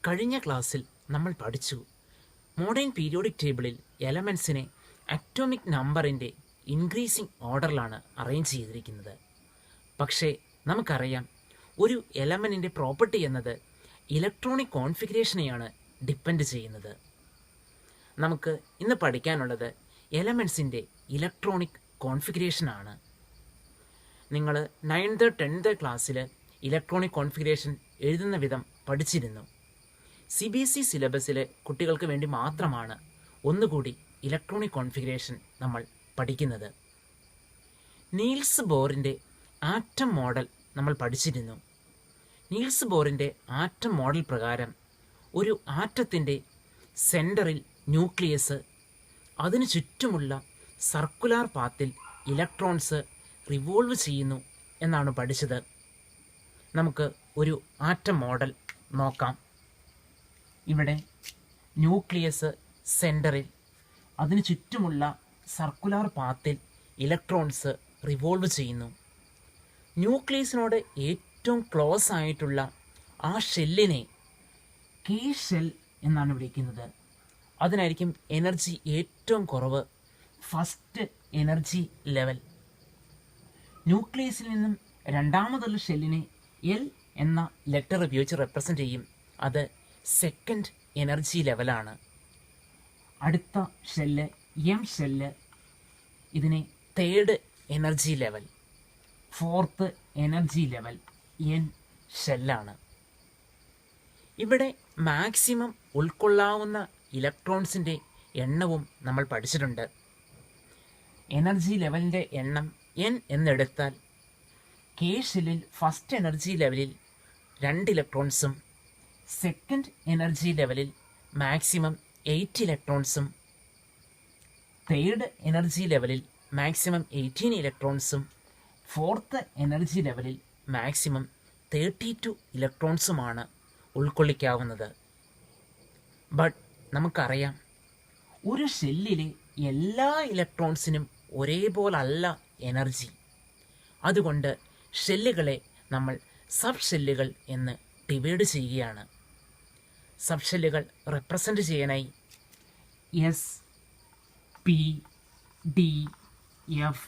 കഴിഞ്ഞ ക്ലാസ്സിൽ നമ്മൾ പഠിച്ചു മോഡേൺ പീരിയോഡിക് ടേബിളിൽ എലമെൻസിനെ അറ്റോമിക് നമ്പറിൻ്റെ ഇൻക്രീസിംഗ് ഓർഡറിലാണ് അറേഞ്ച് ചെയ്തിരിക്കുന്നത്. പക്ഷേ നമുക്കറിയാം, ഒരു എലമെൻറ്റിൻ്റെ പ്രോപ്പർട്ടി എന്നത് ഇലക്ട്രോണിക് കോൺഫിഗറേഷനെയാണ് ഡിപ്പെൻഡ് ചെയ്യുന്നത്. നമുക്ക് ഇന്ന് പഠിക്കാനുള്ളത് എലമെൻസിൻ്റെ ഇലക്ട്രോണിക് കോൺഫിഗറേഷനാണ്. നിങ്ങൾ 9th 10th ക്ലാസ്സിൽ ഇലക്ട്രോണിക് കോൺഫിഗറേഷൻ എഴുതുന്ന വിധം പഠിച്ചിരുന്നു. CBSE സിലബസിലെ കുട്ടികൾക്ക് വേണ്ടി മാത്രമാണ് ഒന്നുകൂടി ഇലക്ട്രോണിക് കോൺഫിഗറേഷൻ നമ്മൾ പഠിക്കുന്നത്. നീൽസ് ബോറിൻ്റെ ആറ്റം മോഡൽ നമ്മൾ പഠിച്ചിരുന്നു. നീൽസ് ബോറിൻ്റെ ആറ്റം മോഡൽ പ്രകാരം ഒരു ആറ്റത്തിൻ്റെ സെൻറ്ററിൽ ന്യൂക്ലിയസ്, അതിനു ചുറ്റുമുള്ള സർക്കുലാർ പാത്തിൽ ഇലക്ട്രോൺസ് റിവോൾവ് ചെയ്യുന്നു എന്നാണ് പഠിച്ചത്. നമുക്ക് ഒരു ആറ്റം മോഡൽ നോക്കാം. ഇവിടെ ന്യൂക്ലിയസ് സെൻറ്ററിൽ, അതിനു ചുറ്റുമുള്ള സർക്കുലാർ പാത്തിൽ ഇലക്ട്രോൺസ് റിവോൾവ് ചെയ്യുന്നു. ന്യൂക്ലിയസിനോട് ഏറ്റവും ക്ലോസ് ആയിട്ടുള്ള ആ ഷെല്ലിനെ കെ ഷെൽ എന്നാണ് വിളിക്കുന്നത്. അതിനായിരിക്കും എനർജി ഏറ്റവും കുറവ്, ഫസ്റ്റ് എനർജി ലെവൽ. ന്യൂക്ലിയസിൽ നിന്നും രണ്ടാമതുള്ള ഷെല്ലിനെ എൽ എന്ന ലെറ്റർ ഉപയോഗിച്ച് റെപ്രസെൻ്റ് ചെയ്യും. അത് സെക്കൻഡ് എനർജി ലെവലാണ്. അടുത്ത ഷെല്ല് എം ഷെല്ല്, ഇതിനെ third energy level. Fourth energy level N ഷെല്ലാണ്. ഇവിടെ മാക്സിമം ഉൾക്കൊള്ളാവുന്ന ഇലക്ട്രോൺസിൻ്റെ എണ്ണവും നമ്മൾ പഠിച്ചിട്ടുണ്ട്. എനർജി ലെവലിൻ്റെ എണ്ണം എൻ എന്നെടുത്താൽ കെ ഷെല്ലിൽ ഫസ്റ്റ് എനർജി ലെവലിൽ 2 ഇലക്ട്രോൺസും സെക്കൻഡ് എനർജി ലെവലിൽ മാക്സിമം 8 ഇലക്ട്രോൺസും തേർഡ് എനർജി ലെവലിൽ മാക്സിമം 18 ഇലക്ട്രോൺസും ഫോർത്ത് എനർജി ലെവലിൽ മാക്സിമം 32 ഇലക്ട്രോൺസുമാണ് ഉൾക്കൊള്ളിക്കാവുന്നത്. ബട്ട് നമുക്കറിയാം, ഒരു ഷെല്ലിലെ എല്ലാ ഇലക്ട്രോൺസിനും ഒരേപോലല്ല എനർജി. അതുകൊണ്ട് ഷെല്ലുകളെ നമ്മൾ സബ് ഷെല്ലുകൾ എന്ന് ഡിവൈഡ് ചെയ്യുകയാണ്. സബ് ഷെല്ലുകൾ റെപ്രസെൻ്റ് ചെയ്യാനായി S, P, D, F,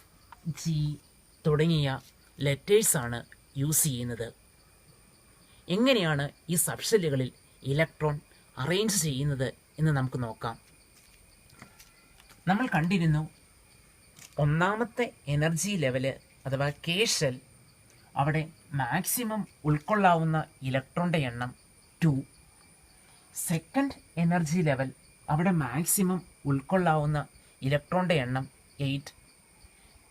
G തുടങ്ങിയ ലെറ്റേഴ്സാണ് യൂസ് ചെയ്യുന്നത്. എങ്ങനെയാണ് ഈ സബ് ഷെല്ലുകളിൽ ഇലക്ട്രോൺ അറേഞ്ച് ചെയ്യുന്നത് എന്ന് നമുക്ക് നോക്കാം. നമ്മൾ കണ്ടിരുന്നു, ഒന്നാമത്തെ എനർജി ലെവല് അഥവാ കെ ഷെൽ, അവിടെ മാക്സിമം ഉൾക്കൊള്ളാവുന്ന ഇലക്ട്രോണിൻ്റെ എണ്ണം 2. സെക്കൻഡ് എനർജി ലെവൽ, അവിടെ മാക്സിമം ഉൾക്കൊള്ളാവുന്ന ഇലക്ട്രോണിൻ്റെ എണ്ണം 8.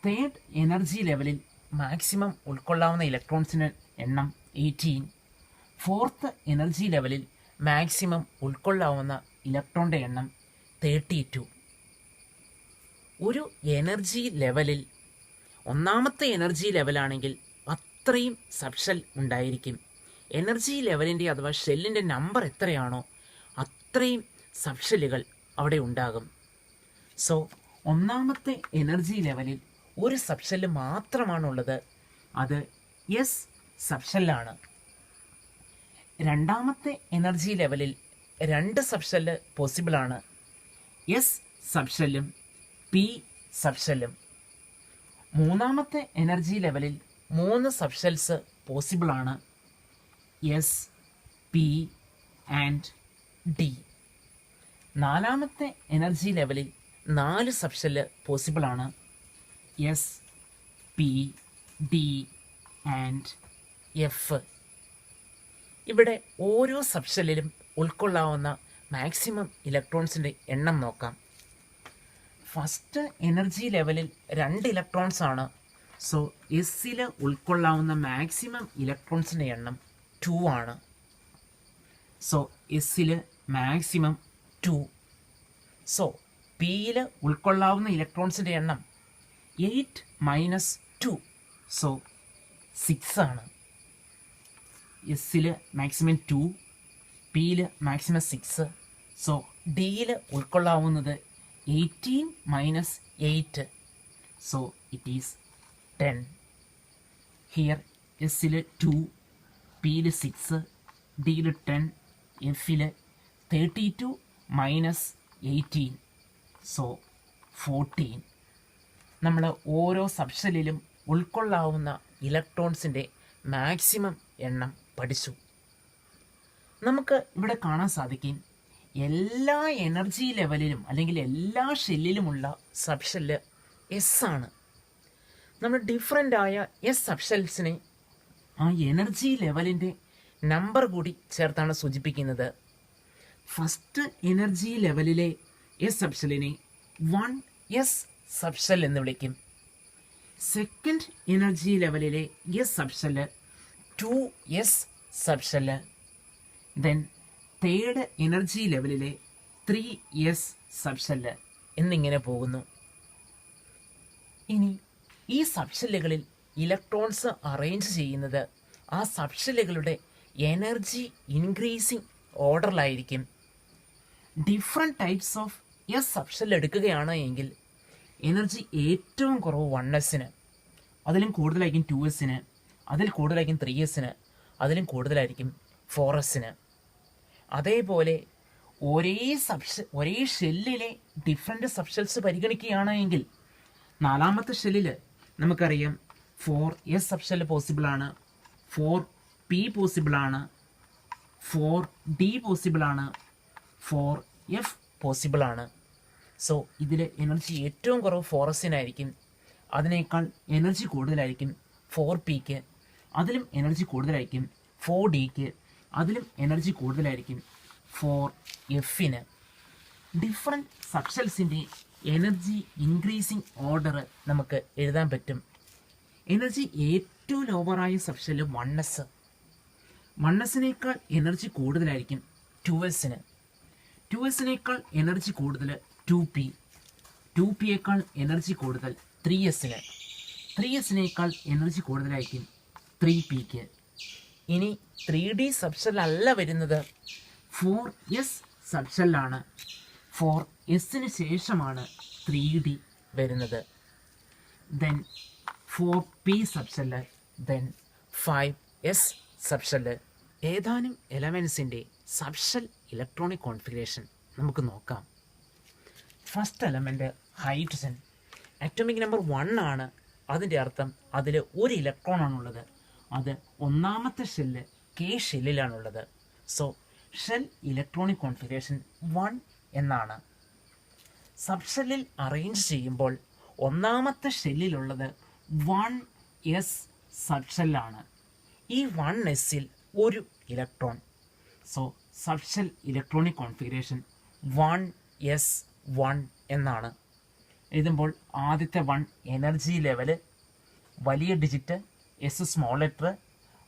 തേർഡ് എനർജി ലെവലിൽ മാക്സിമം ഉൾക്കൊള്ളാവുന്ന ഇലക്ട്രോൺസിൻ്റെ എണ്ണം 18. ഫോർത്ത് എനർജി ലെവലിൽ മാക്സിമം ഉൾക്കൊള്ളാവുന്ന ഇലക്ട്രോണിൻ്റെ എണ്ണം 32. ഒരു എനർജി ലെവലിൽ, ഒന്നാമത്തെ എനർജി ലെവലാണെങ്കിൽ അത്രയും സബ് ഷെൽ ഉണ്ടായിരിക്കും. എനർജി ലെവലിൻ്റെ അഥവാ ഷെല്ലിൻ്റെ നമ്പർ എത്രയാണോ അത്രയും സബ് ഷെല്ലുകൾ അവിടെ ഉണ്ടാകും. സോ ഒന്നാമത്തെ എനർജി ലെവലിൽ ഒരു സബ് ഷെല്ല് മാത്രമാണുള്ളത്. അത് എസ് സബ് ഷെല്ലാണ്. രണ്ടാമത്തെ എനർജി ലെവലിൽ 2 സബ് ഷെല്ല് പോസിബിളാണ്. എസ് സബ് ഷെല്ലും പി സബ് ഷെല്ലും. മൂന്നാമത്തെ എനർജി ലെവലിൽ 3 സബ് ഷെൽസ് പോസിബിളാണ്. S, P and D. നാലാമത്തെ എനർജി ലെവലിൽ 4 സബ് ഷെല്ല് പോസിബിളാണ്. S, P, D and F. ഇവിടെ ഓരോ സബ് ഷെല്ലിലും ഉൾക്കൊള്ളാവുന്ന മാക്സിമം ഇലക്ട്രോൺസിൻ്റെ എണ്ണം നോക്കാം. ഫസ്റ്റ് എനർജി ലെവലിൽ 2 ഇലക്ട്രോൺസ് ആണ്. സോ എസ്സിൽ ഉൾക്കൊള്ളാവുന്ന മാക്സിമം ഇലക്ട്രോൺസിൻ്റെ എണ്ണം 2 ആണ്. So എസ്സിൽ maximum 2. സോ പിയിൽ ഉൾക്കൊള്ളാവുന്ന ഇലക്ട്രോൺസിൻ്റെ എണ്ണം 8 മൈനസ് 2, സോ 6 ആണ്. എസ്സിൽ മാക്സിമം 2, പിയിൽ മാക്സിമം 6. സോ ഡിയിൽ ഉൾക്കൊള്ളാവുന്നത് 18 minus 8, so it is 10. Here S ൽ 2, P ൽ 6, D ൽ 10, എഫിൽ 32 മൈനസ് 18, സോ 14. നമ്മൾ ഓരോ സബ്ഷെല്ലിലും ഉൾക്കൊള്ളാവുന്ന ഇലക്ട്രോൺസിൻ്റെ മാക്സിമം എണ്ണം പഠിച്ചു. നമുക്ക് ഇവിടെ കാണാൻ സാധിക്കും എല്ലാ എനർജി ലെവലിലും അല്ലെങ്കിൽ എല്ലാ ഷെല്ലിലുമുള്ള സബ്ഷെല്ല് എസ് ആണ്. നമ്മൾ ഡിഫറൻ്റ് ആയ എസ് സബ്ഷെൽസിനെ ആ എനർജി ലെവലിൻ്റെ നമ്പർ കൂടി ചേർത്താണ് സൂചിപ്പിക്കുന്നത്. ഫസ്റ്റ് എനർജി ലെവലിലെ എസ് സബ്ഷെല്ലിനെ 1s സബ്ഷെൽ എന്ന് വിളിക്കും. സെക്കൻഡ് എനർജി ലെവലിലെ S subshell 2s subshell. Then third energy ലെവലിലെ 3s സബ്ഷെല്ല് എന്നിങ്ങനെ പോകുന്നു. ഇനി ഈ സബ്ഷെല്ലുകളിൽ ഇലക്ട്രോൺസ് അറേഞ്ച് ചെയ്യുന്നത് ആ സബ്ഷെല്ലുകളുടെ എനർജി ഇൻക്രീസിങ് ഓർഡറിലായിരിക്കും. Different types of S subshell എടുക്കുകയാണ് എങ്കിൽ എനർജി ഏറ്റവും കുറവ് 1s, അതിലും കൂടുതലായിരിക്കും 2s, അതിൽ കൂടുതലായിരിക്കും 3s, അതിലും കൂടുതലായിരിക്കും 4s. അതേപോലെ ഒരേ ഷെല്ലിലെ ഡിഫറെൻ്റ് സബ്ഷെൽസ് പരിഗണിക്കുകയാണ് എങ്കിൽ നാലാമത്തെ ഷെല്ലിൽ നമുക്കറിയാം 4s സബ്ഷെൽ പോസിബിളാണ്, 4p പോസിബിളാണ്, 4d പോസിബിളാണ്, 4f പോസിബിളാണ്. സോ ഇതിൽ എനർജി ഏറ്റവും കുറവ് 4s, അതിനേക്കാൾ എനർജി കൂടുതലായിരിക്കും 4pക്ക്, അതിലും എനർജി കൂടുതലായിരിക്കും 4dക്ക്, അതിലും എനർജി കൂടുതലായിരിക്കും 4f. ഡിഫറെൻറ്റ് സബ്ഷെൽസിൻ്റെ എനർജി ഇൻക്രീസിങ് ഓർഡർ നമുക്ക് എഴുതാൻ പറ്റും. എനർജി ഏറ്റവും ലോവറായ സബ്ഷെല്ല് 1s, 1s-നേക്കാൾ എനർജി കൂടുതലായിരിക്കും 2s, 2s-നേക്കാൾ എനർജി കൂടുതൽ 2p, 2p-യേക്കാൾ എനർജി കൂടുതൽ 3s, 3s-നേക്കാൾ എനർജി കൂടുതലായിരിക്കും 3pക്ക്. ഇനി 3d സബ്ഷെല്ലല്ല വരുന്നത്, 4s സബ്ഷെല്ലാണ്. 4s-ന് ശേഷമാണ് 3d വരുന്നത്. Then 4p subshell, then 5s subshell. ഏതാനും എലമെൻസിൻ്റെ സബ്ഷെൽ ഇലക്ട്രോണിക് കോൺഫിഗറേഷൻ നമുക്ക് നോക്കാം. First element hydrogen, atomic number 1 ആണ്. അതിൻ്റെ അർത്ഥം അതിൽ ഒരു ഇലക്ട്രോൺ ആണുള്ളത്. അത് ഒന്നാമത്തെ ഷെല്ല് K ഷെല്ലിലാണുള്ളത്. സോ ഷെൽ ഇലക്ട്രോണിക് കോൺഫിഗറേഷൻ 1 എന്നാണ്. സബ്ഷെല്ലിൽ അറേഞ്ച് ചെയ്യുമ്പോൾ ഒന്നാമത്തെ ഷെല്ലിലുള്ളത് 1s സബ്ഷെല്ലാണ്. ഈ 1sൽ ഒരു electron. So subshell electronic configuration 1s1 എന്നാണ്. എഴുതുമ്പോൾ ആദ്യത്തെ 1 എനർജി ലെവല്, വലിയ ഡിജിറ്റ് എസ് സ്മോൾ ലെറ്റർ,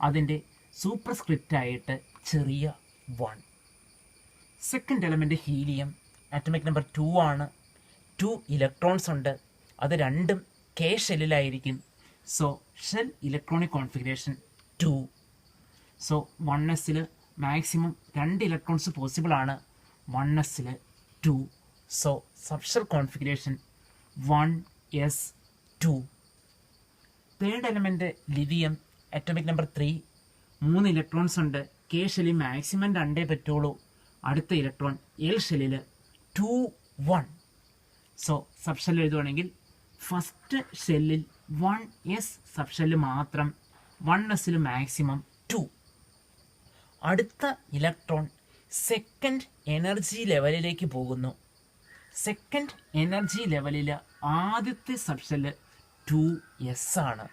അതിൻ്റെ സൂപ്പർസ്ക്രിപ്റ്റായിട്ട് ചെറിയ 1. Second element helium, atomic number 2 ആണ്. 2 ഇലക്ട്രോൺസ് ഉണ്ട്. അത് രണ്ടും K ഷെല്ലിലായിരിക്കും. So shell electronic configuration 2. So 1sൽ മാക്സിമം 2 ഇലക്ട്രോൺസ് പോസിബിൾ ആണ്, 1sൽ 2. So subshell configuration 1s2. Third element lithium, atomic number 3, 3 electrons ഉണ്ട്. K ഷെല്ലിൽ മാക്സിമം 2 പറ്റുള്ളൂ. അടുത്ത ഇലക്ട്രോൺ L ഷെല്ലിൽ 2 1. സോ സബ്ഷെൽ എഴുതുവാണെങ്കിൽ ഫസ്റ്റ് ഷെല്ലിൽ 1s സബ്ഷെല്ല് മാത്രം, 1sൽ മാക്സിമം 2. അടുത്ത ഇലക്ട്രോൺ സെക്കൻഡ് എനർജി ലെവലിലേക്ക് പോകുന്നു. സെക്കൻഡ് എനർജി ലെവലിൽ ആദ്യത്തെ സബ്ഷെല്ല് 2s ആണ്.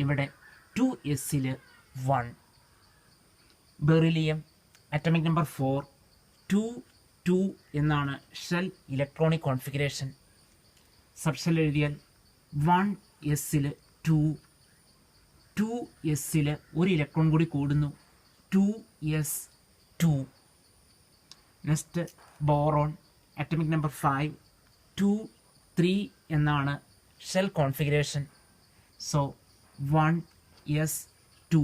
ഇവിടെ 2sൽ 1. ബെറിലിയം, അറ്റോമിക് നമ്പർ 4, 2 2 എന്നാണ് ഷെൽ ഇലക്ട്രോണിക് കോൺഫിഗറേഷൻ. സബ്ഷെൽ എഴുതിയാൽ 1sൽ 2, 2sൽ ഒരു ഇലക്ട്രോൺ കൂടി കൂടുന്നു, 2s2. Next boron, atomic number 5, 2 3 എന്നാണ് shell configuration. So 1s2,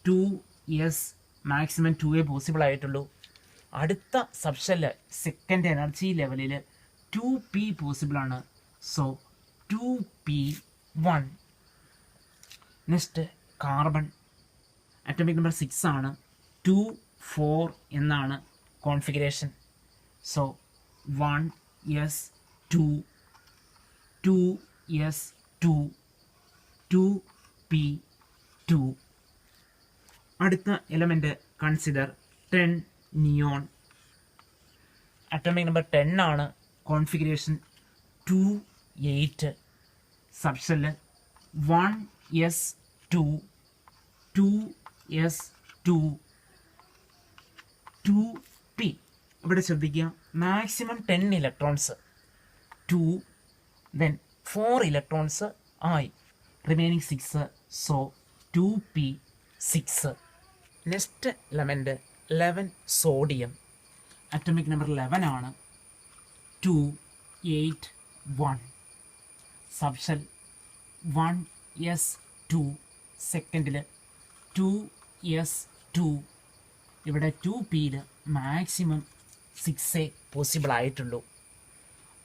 2s maximum 2 possible ആയിട്ടുള്ളൂ. അടുത്ത സബ്ഷെല്ല് സെക്കൻഡ് എനർജി ലെവലിൽ 2p പോസിബിളാണ്. So 2p1. Next carbon, atomic number 6 ആണ്. 2 4 എന്നാണ് configuration. So 1s2 2s2 2p2. അടുത്ത element consider 10 neon. Atomic number 10 ആണ്, configuration 2 8. Subshell 1s2 2s2 2p. ഇവിടെ ശ്രദ്ധിക്കുക, മാക്സിമം 10 ഇലക്ട്രോൺസ് 2, ദെൻ 4 ഇലക്ട്രോൺസ് ആയി, remaining 6. So 2p6. Next element 11 sodium. Atomic number 11 ആണ്, 2 8 1. Subshell 1s2. സെക്കൻഡിൽ 2s2. ഇവിടെ 2pയിൽ മാക്സിമം 6 പോസിബിൾ ആയിട്ടുള്ളൂ.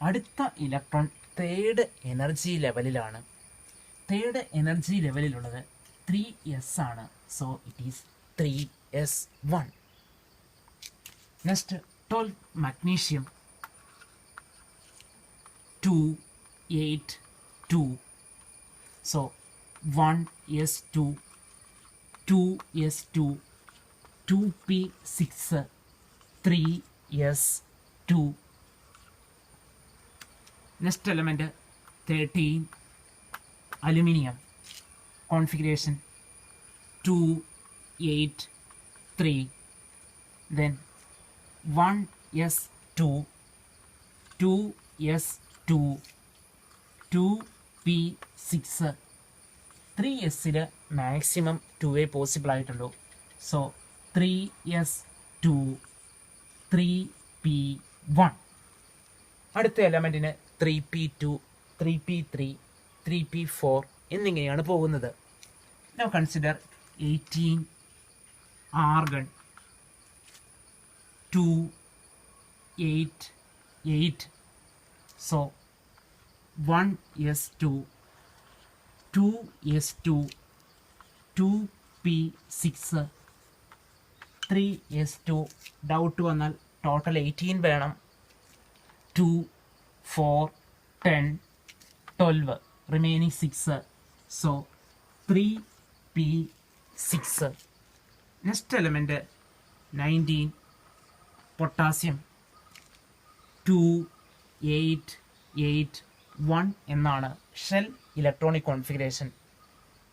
അടുത്ത ഇലക്ട്രോൺ തേർഡ് എനർജി ലെവലിലാണ്. തേർഡ് എനർജി ലെവലിലുള്ളത് 3s ആണ്. So it is 3s1. Next 12 magnesium 2 8 2. So 1s2 2s2 2p6 3s2. Next element 13 aluminium. Configuration 2 8 3. Then 1s2 2s2 2p6. 3sൽ maximum 2 possible ആയിട്ടുള്ളൂ. So 3s2 3p1. അടുത്ത എലമെന്റിന് 3p2 3p3 3p4 എന്നിങ്ങനെയാണ് പോകുന്നത്. Now consider 18 argon 2 8 8. So 1s2 2s2 2p6 3s2. Doubt വന്നാൽ total 18 വേണം. 2 4 10 12, remaining 6. So 3p6. Next element 19 potassium 2 8 8 1 എന്നാണ് shell electronic configuration.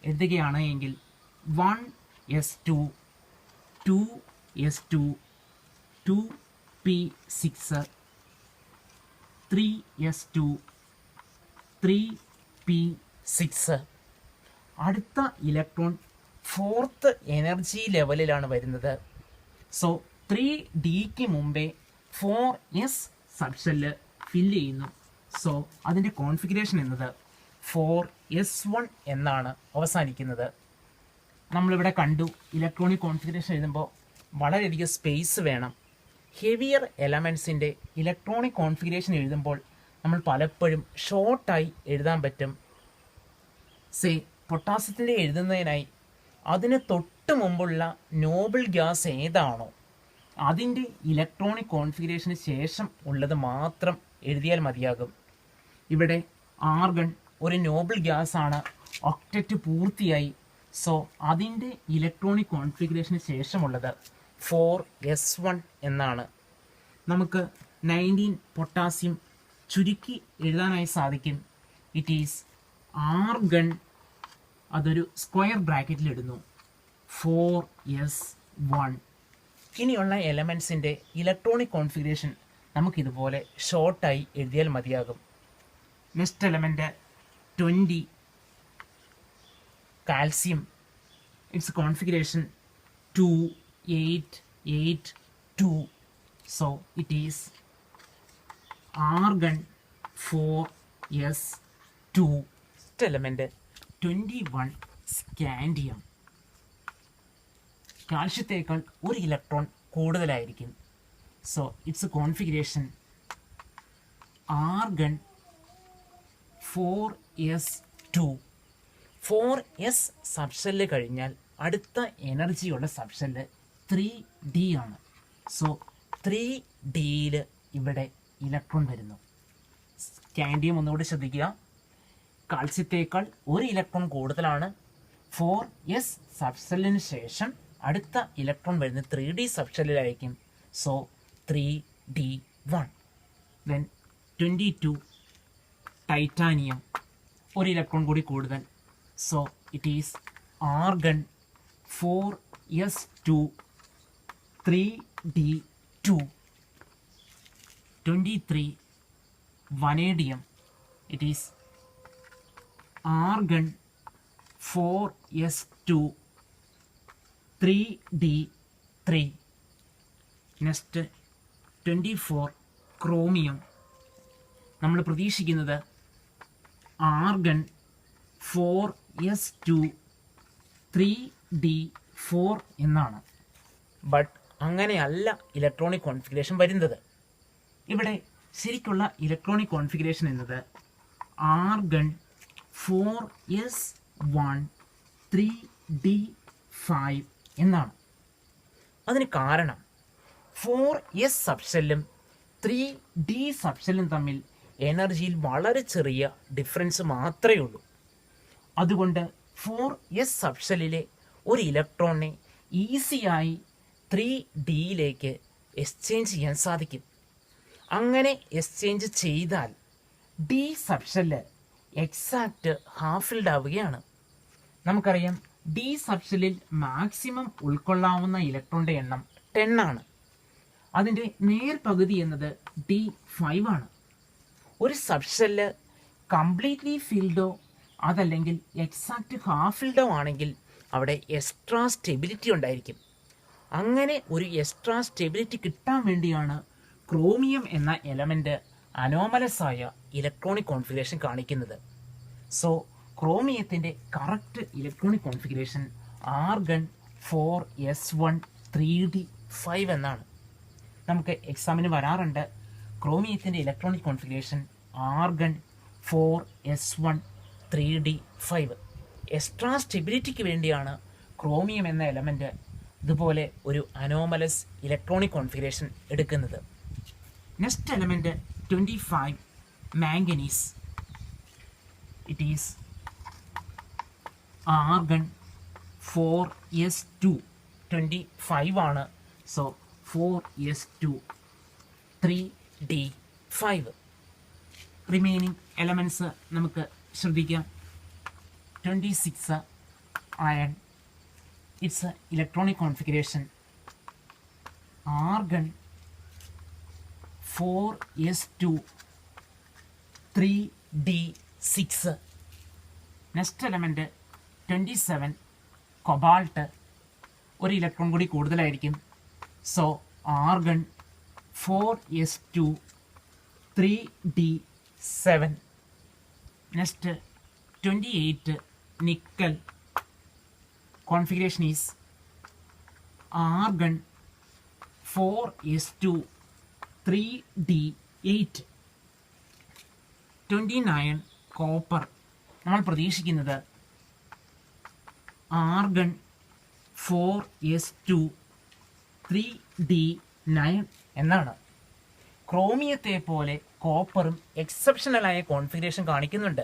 എഴുതുകയാണ് എങ്കിൽ 1s2 2s2 2p6 3s2 3p6. അടുത്ത ഇലക്ട്രോൺ ഫോർത്ത് എനർജി ലെവലിലാണ് വരുന്നത്. സോ 3dക്ക് മുമ്പേ 4s സബ്ഷെല്ല് ഫില്ല് ചെയ്യുന്നു. സോ അതിൻ്റെ കോൺഫിഗറേഷൻ എന്നത് 4s1 എന്നാണ് അവസാനിക്കുന്നത്. നമ്മളിവിടെ കണ്ടു, ഇലക്ട്രോണിക് കോൺഫിഗറേഷൻ എഴുതുമ്പോൾ വളരെയധികം സ്പേസ് വേണം. ഹെവിയർ എലമെൻസിൻ്റെ ഇലക്ട്രോണിക് കോൺഫിഗറേഷൻ എഴുതുമ്പോൾ നമ്മൾ പലപ്പോഴും ഷോർട്ടായി എഴുതാൻ പറ്റും. പൊട്ടാസ്യത്തിൻ്റെ എഴുതുന്നതിനായി അതിന് തൊട്ട് മുമ്പുള്ള നോബിൾ ഗ്യാസ് ഏതാണോ അതിൻ്റെ ഇലക്ട്രോണിക് കോൺഫിഗറേഷന് ശേഷം ഉള്ളത് മാത്രം എഴുതിയാൽ മതിയാകും. ഇവിടെ ആർഗൺ ഒരു നോബിൾ ഗ്യാസ് ആണ്, ഒക്ടറ്റ് പൂർത്തിയായി. സോ അതിൻ്റെ ഇലക്ട്രോണിക് കോൺഫിഗറേഷന് ശേഷമുള്ളത് 4s1 എന്നാണ്. നമുക്ക് 19 പൊട്ടാസ്യം ചുരുക്കി എഴുതാനായി സാധിക്കും. ഇറ്റ് ഈസ് ആർഗൺ, അതൊരു സ്ക്വയർ ബ്രാക്കറ്റിൽ ഇടുന്നു, 4s1. ഇനിയുള്ള എലമെൻസിൻ്റെ ഇലക്ട്രോണിക് കോൺഫിഗറേഷൻ നമുക്കിതുപോലെ ഷോർട്ടായി എഴുതിയാൽ മതിയാകും. Next element 20 calcium. Its configuration 2 8 8 2. So it is argon 4s2. Next element 21 scandium. കാൽഷ്യത്തേക്കാൾ ഒരു ഇലക്ട്രോൺ കൂടുതലായിരിക്കും. So its configuration argon 4s2. 4s subshell കഴിഞ്ഞാൽ അടുത്ത എനർജിയുള്ള സബ്ഷെല്ല് 3D ആണ്. സോ 3Dയിൽ ഇവിടെ ഇലക്ട്രോൺ വരുന്നു. സ്കാൻഡിയം ഒന്നുകൂടി ശ്രദ്ധിക്കുക. കാൽസ്യത്തേക്കാൾ ഒരു ഇലക്ട്രോൺ കൂടുതലാണ്. 4s സബ്ഷെല്ലിന് ശേഷം അടുത്ത ഇലക്ട്രോൺ വരുന്നത് 3D സബ്ഷെല്ലിലായിരിക്കും. So 3D1. ദെൻ 22 ടൈറ്റാനിയം, ഒരു ഇലക്ട്രോൺ കൂടി കൂടുതൽ. So it is argon 4s2 3D2. 23 vanadium, it is argon 4s2 3D3. Next 24 chromium. നമ്മൾ പ്രതീക്ഷിക്കുന്നത് ആർഗൺ 4s2 3D4 എന്നാണ്. ബട്ട് അങ്ങനെയല്ല ഇലക്ട്രോണിക് കോൺഫിഗറേഷൻ വരുന്നത്. ഇവിടെ ശരിക്കുള്ള ഇലക്ട്രോണിക് കോൺഫിഗറേഷൻ എന്നത് ആർഗൺ 4s1 3D5 എന്നാണ്. അതിന് കാരണം 4s സബ്ഷെല്ലും 3D സബ്ഷെല്ലും തമ്മിൽ എനർജിയിൽ വളരെ ചെറിയ ഡിഫറൻസ് മാത്രമേ ഉള്ളൂ. അതുകൊണ്ട് 4s സബ്ഷെല്ലിലെ ഒരു ഇലക്ട്രോണിനെ ഈസിയായി 3Dയിലേക്ക് എക്സ്ചേഞ്ച് ചെയ്യാൻ സാധിക്കും. അങ്ങനെ എക്സ്ചേഞ്ച് ചെയ്താൽ D subshell exact half filled ആവുകയാണ്. നമുക്കറിയാം ഡി സബ്ഷെല്ലിൽ മാക്സിമം ഉൾക്കൊള്ളാവുന്ന ഇലക്ട്രോണിൻ്റെ എണ്ണം 10 ആണ്. അതിൻ്റെ നേർപകുതി എന്നത് D5 ആണ്. ഒരു സബ്ഷെല്ല് കംപ്ലീറ്റ്ലി ഫിൽഡോ അതല്ലെങ്കിൽ എക്സാക്റ്റ് ഹാഫ് ഫിൽഡോ ആണെങ്കിൽ അവിടെ എക്സ്ട്രാ സ്റ്റെബിലിറ്റി ഉണ്ടായിരിക്കും. അങ്ങനെ ഒരു എക്സ്ട്രാ സ്റ്റെബിലിറ്റി കിട്ടാൻ വേണ്ടിയാണ് ക്രോമിയം എന്ന എലമെൻ്റ് അനോമലസ് ആയ ഇലക്ട്രോണിക് കോൺഫിഗറേഷൻ കാണിക്കുന്നത്. സോ ക്രോമിയത്തിൻ്റെ correct electronic configuration argon 4s1 3D5 എന്നാണ്. നമുക്ക് എക്സാമിന് വരാറുണ്ട് ക്രോമിയത്തിൻ്റെ electronic configuration argon 4s1 3D5. Extra സ്റ്റെബിലിറ്റിക്ക് വേണ്ടിയാണ് ക്രോമിയം എന്ന എലമെൻ്റ് ഇതുപോലെ ഒരു അനോമലസ് ഇലക്ട്രോണിക് കോൺഫിഗറേഷൻ എടുക്കുന്നത്. Next element 25 manganese. It is argon 4s2 25 ആണ്. So 4s2 3D5. Remaining elements നമുക്ക് ശ്രദ്ധിക്കാം. 26 iron. It's electronic configuration argon 4s2 3D6. Next element 27 cobalt, ഒരു ഇലക്ട്രോൺ കൂടി കൂടുതലായിരിക്കും. So argon 4s2 3D7. Next 28 nickel. Configuration is argon 4s2 3D8. 29 copper. നമ്മൾ പ്രതീക്ഷിക്കുന്നത് argon 4s2 3D9 എന്നാണ്. ക്രോമിയത്തെ പോലെ കോപ്പറും എക്സെപ്ഷണലായ configuration കാണിക്കുന്നുണ്ട്.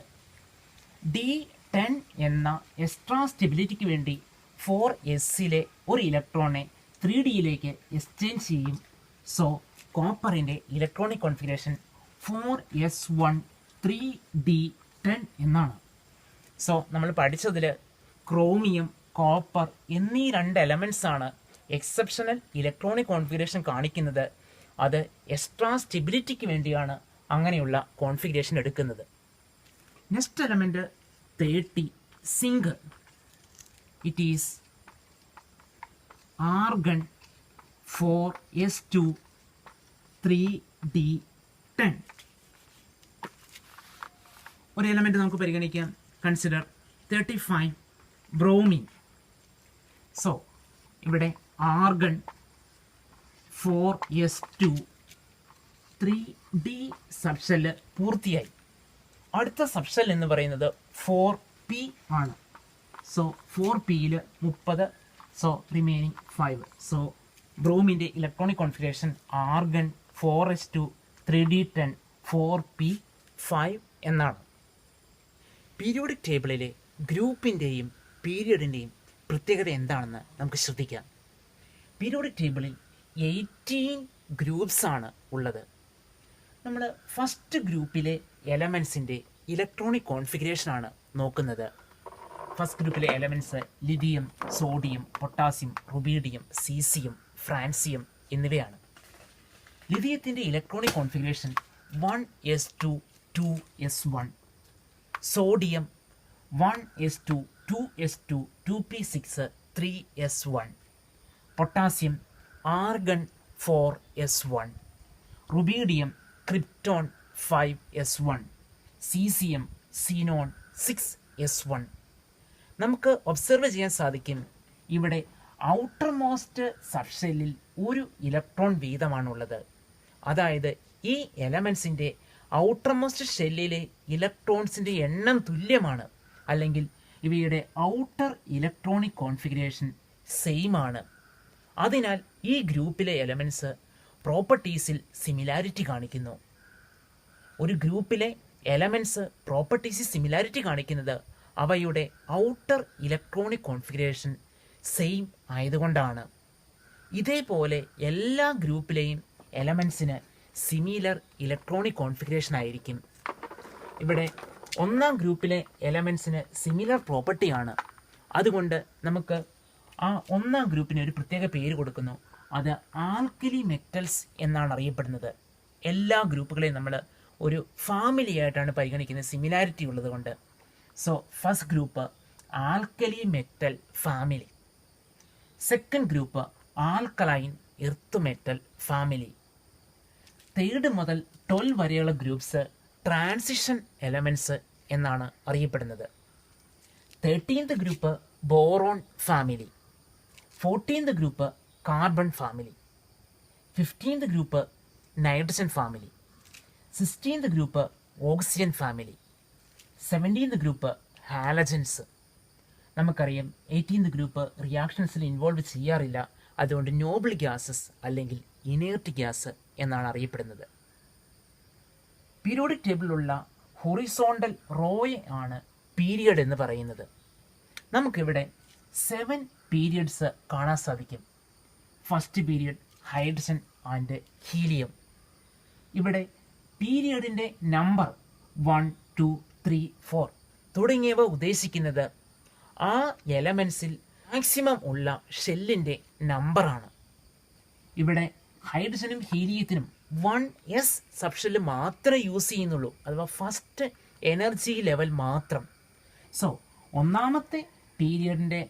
D10 എന്ന എക്സ്ട്രാ സ്റ്റെബിലിറ്റിക്ക് വേണ്ടി 4sലെ ഒരു ഇലക്ട്രോണിനെ 3Dയിലേക്ക് എക്സ്ചേഞ്ച് ചെയ്യും. സോ കോപ്പറിൻ്റെ ഇലക്ട്രോണിക് കോൺഫിഗറേഷൻ 4s1 3D10 എന്നാണ്. സോ നമ്മൾ പഠിച്ചതിൽ ക്രോമിയം, കോപ്പർ എന്നീ രണ്ട് എലമെൻറ്റ്സ് ആണ് എക്സെപ്ഷണൽ ഇലക്ട്രോണിക് കോൺഫിഗറേഷൻ കാണിക്കുന്നത്. അത് എക്സ്ട്രാ സ്റ്റെബിലിറ്റിക്ക് വേണ്ടിയാണ് അങ്ങനെയുള്ള കോൺഫിഗറേഷൻ എടുക്കുന്നത്. Next element 30 zinc. It is argon 4s2 3D10. ഒരു എലമെൻറ്റ് നമുക്ക് പരിഗണിക്കാം. Consider 35 bromine. സോ ഇവിടെ ആർഗൺ 4s2 3D സബ്ഷെല്ല് പൂർത്തിയായി. അടുത്ത സബ്ഷെൽ എന്ന് പറയുന്നത് 4p ആണ്. സോ 4pയിൽ 30 സോ റിമൈനിങ് 5. സോ ബ്രോമിൻ്റെ electronic configuration argon 4s2 3d10 4p5 എന്നാണ്. പീരിയോഡിക് ടേബിളിലെ ഗ്രൂപ്പിൻ്റെയും പീരിയഡിൻ്റെയും പ്രത്യേകത എന്താണെന്ന് നമുക്ക് ശ്രദ്ധിക്കാം. പീരിയോഡിക് ടേബിളിൽ 18 ഗ്രൂപ്പ്സാണ് ഉള്ളത്. നമ്മൾ ഫസ്റ്റ് ഗ്രൂപ്പിലെ എലമെൻസിൻ്റെ ഇലക്ട്രോണിക് കോൺഫിഗറേഷനാണ് നോക്കുന്നത്. ഫസ്റ്റ് ഗ്രൂപ്പിലെ elements lithium, sodium, potassium, rubidium, caesium, francium എന്നിവയാണ്. ലിഥിയത്തിൻ്റെ electronic configuration 1s2 2s1, sodium 1s2 2s2 2p6 3s1, potassium argon 4s1, rubidium krypton 5s1, caesium xenon 6s1. നമുക്ക് ഒബ്സർവ് ചെയ്യാൻ സാധിക്കും, ഇവിടെ ഔട്ടർ മോസ്റ്റ് സബ്ഷെല്ലിൽ ഒരു ഇലക്ട്രോൺ വീതമാണുള്ളത്. അതായത് ഈ എലമെൻസിൻ്റെ ഔട്ടർ മോസ്റ്റ് ഷെല്ലിലെ ഇലക്ട്രോൺസിൻ്റെ എണ്ണം തുല്യമാണ്, അല്ലെങ്കിൽ ഇവയുടെ ഔട്ടർ ഇലക്ട്രോണിക് കോൺഫിഗറേഷൻ സെയിം ആണ്. അതിനാൽ ഈ ഗ്രൂപ്പിലെ എലമെൻറ്റ്സ് പ്രോപ്പർട്ടീസിൽ സിമിലാരിറ്റി കാണിക്കുന്നു. ഒരു ഗ്രൂപ്പിലെ എലമെൻറ്റ്സ് പ്രോപ്പർട്ടീസിൽ സിമിലാരിറ്റി കാണിക്കുന്നത് അവയുടെ ഔട്ടർ ഇലക്ട്രോണിക് കോൺഫിഗറേഷൻ സെയിം ആയതുകൊണ്ടാണ്. ഇതേപോലെ എല്ലാ ഗ്രൂപ്പിലെയും എലമെൻറ്റ്സിന് സിമിലർ ഇലക്ട്രോണിക് കോൺഫിഗറേഷൻ ആയിരിക്കും. ഇവിടെ ഒന്നാം ഗ്രൂപ്പിലെ എലമെൻറ്റ്സിന് സിമിലർ പ്രോപ്പർട്ടിയാണ്. അതുകൊണ്ട് നമുക്ക് ആ ഒന്നാം ഗ്രൂപ്പിന് ഒരു പ്രത്യേക പേര് കൊടുക്കുന്നു. അത് ആൽക്കലി മെറ്റൽസ് എന്നാണ് അറിയപ്പെടുന്നത്. എല്ലാ ഗ്രൂപ്പുകളെയും നമ്മൾ ഒരു ഫാമിലി ആയിട്ടാണ് പരിഗണിക്കുന്നത്, സിമിലാരിറ്റി ഉള്ളത് കൊണ്ട്. So first group alkali metal family. Second group alkaline earth metal family. 3 മുതൽ 12 വരെയുള്ള ഗ്രൂപ്പ്സ് ട്രാൻസിഷൻ എലമെൻറ്റ്സ് എന്നാണ് അറിയപ്പെടുന്നത്. 13th group boron family. 14th group carbon family. 15th group nitrogen family. 16th group oxygen family. 17th group halogens. നമുക്കറിയാം 18th group റിയാക്ഷൻസിൽ involve ചെയ്യാറില്ല, അതുകൊണ്ട് Noble gases അല്ലെങ്കിൽ inert gas എന്നാണ് അറിയപ്പെടുന്നത്. പീരിയോഡിക് ടേബിളിലുള്ള ഹൊറിസോണ്ടൽ റോയെ ആണ് പീരിയഡ് എന്ന് പറയുന്നത്. നമുക്കിവിടെ 7 പീരിയഡ്സ് കാണാൻ സാധിക്കും. First period hydrogen and helium. ഇവിടെ പീരിയഡിൻ്റെ നമ്പർ 1 2 3 4 തുടങ്ങിയവ ഉദ്ദേശിക്കുന്നത് ആ എലമെൻസിൽ മാക്സിമം ഉള്ള ഷെല്ലിൻ്റെ നമ്പറാണ്. ഇവിടെ ഹൈഡ്രജനും ഹീലിയത്തിനും 1s സബ്ഷെല്ല് മാത്രമേ യൂസ് ചെയ്യുന്നുള്ളൂ, അഥവാ ഫസ്റ്റ് എനർജി ലെവൽ മാത്രം. സോ ഒന്നാമത്തെ പീരിയഡിൻ്റെ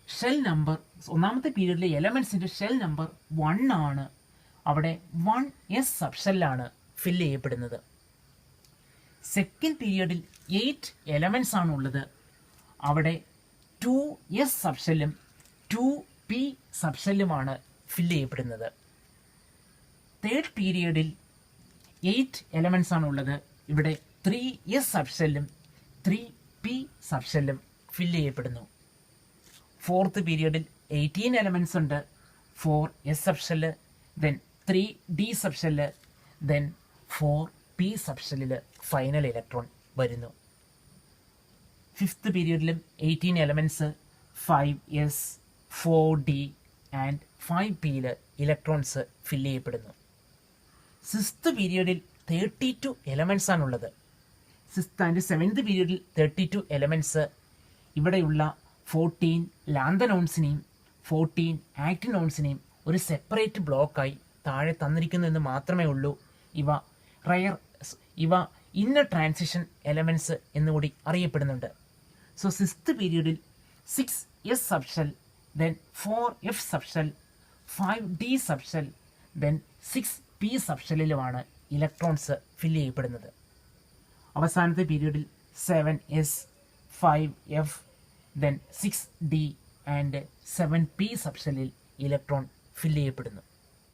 ഷെൽ നമ്പർ, ഒന്നാമത്തെ പീരിയഡിലെ എലമെൻസിൻ്റെ ഷെൽ നമ്പർ 1 ആണ്. അവിടെ 1s സബ്ഷെല്ലാണ് ഫില്ല് ചെയ്യപ്പെടുന്നത്. സെക്കൻഡ് പീരിയഡിൽ 8 എലമെൻറ്റ്സ് ആണുള്ളത്. അവിടെ 2s സബ്ഷെല്ലും 2p സബ്ഷെല്ലുമാണ് ഫില്ല് ചെയ്യപ്പെടുന്നത്. തേർഡ് പീരിയഡിൽ 8 എലമെൻറ്റ്സ് ആണുള്ളത്. ഇവിടെ 3s സബ്ഷെല്ലും 3p സബ്ഷെല്ലും ഫില്ല് ചെയ്യപ്പെടുന്നു. ഫോർത്ത് പീരിയഡിൽ 18 എലമെൻറ്റ്സ് ഉണ്ട്. 4s subshell, then 3d subshell, then 4p സബ്ഷെല്ലിൽ ഫൈനൽ ഇലക്ട്രോൺ വരുന്നു. ഫിഫ്ത്ത് പീരിയഡിലും 18 എലമെൻറ്റ്സ്, 5s 4d ആൻഡ് 5pയിൽ ഇലക്ട്രോൺസ് ഫില്ല് ചെയ്യപ്പെടുന്നു. സിക്സ്ത് പീരിയഡിൽ 32 എലമെൻറ്റ്സ് ആണുള്ളത്. സിക്സ്ത് ആൻഡ് സെവൻത്ത് പീരിയഡിൽ 32 എലമെൻറ്റ്സ്. ഇവിടെയുള്ള 14 ലാന്തനോൺസിനെയും 14 ആക്ടിനോൺസിനെയും ഒരു സെപ്പറേറ്റ് ബ്ലോക്കായി താഴെ തന്നിരിക്കുന്നു എന്ന് മാത്രമേ ഉള്ളൂ. ഇവ ഇന്നർ ട്രാൻസിഷൻ എലമെൻറ്റ്സ് എന്നുകൂടി അറിയപ്പെടുന്നുണ്ട്. സോ സിക്സ്ത് പീരിയഡിൽ 6s subshell, then 4f subshell, 5d subshell, then 6p സബ്ഷെല്ലിലുമാണ് ഇലക്ട്രോൺസ് ഫില്ല് ചെയ്യപ്പെടുന്നത്. അവസാനത്തെ പീരിയഡിൽ 7s 5f then 6d and 7p സബ്ഷെല്ലിൽ ഇലക്ട്രോൺ ഫില്ല് ചെയ്യപ്പെടുന്നു.